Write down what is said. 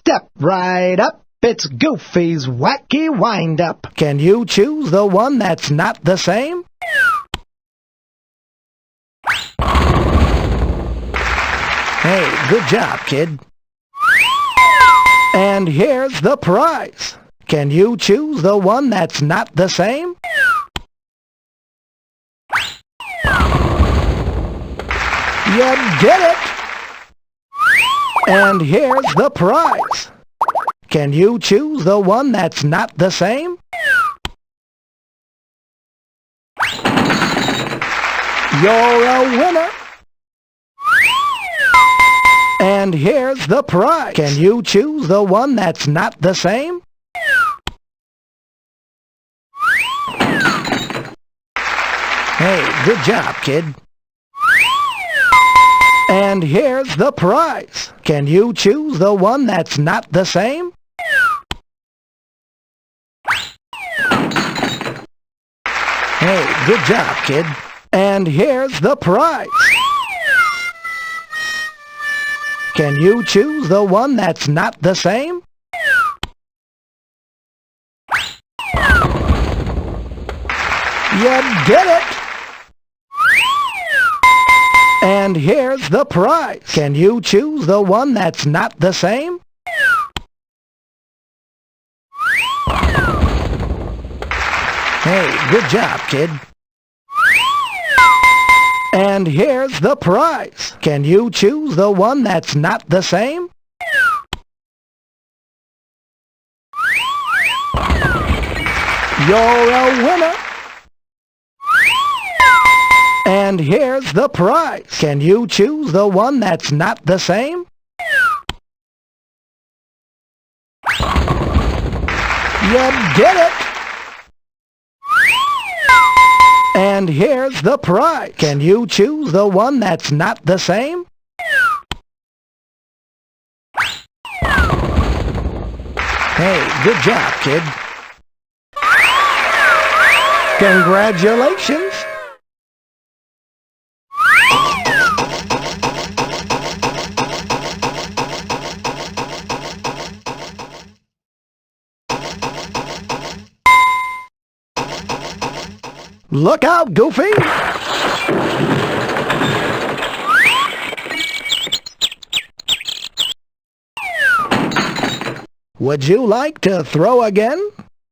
Step right up. It's Goofy's Wacky Wind-Up. Can you choose the one that's not the same? Hey, good job, kid. And here's the prize. Can you choose the one that's not the same? You did it! And here's the prize. Can you choose the one that's not the same? You're a winner! And here's the prize. Can you choose the one that's not the same? Hey, good job, kid. And here's the prize. Can you choose the one that's not the same? Hey, good job, kid. And here's the prize. Can you choose the one that's not the same? You did it! And here's the prize. Can you choose the one that's not the same? Hey, good job, kid. And here's the prize. Can you choose the one that's not the same? You're a winner. And here's the prize. Can you choose the one that's not the same? You did it! And here's the prize. Can you choose the one that's not the same? Hey, good job, kid. Congratulations! Look out, Goofy! Would you like to throw again?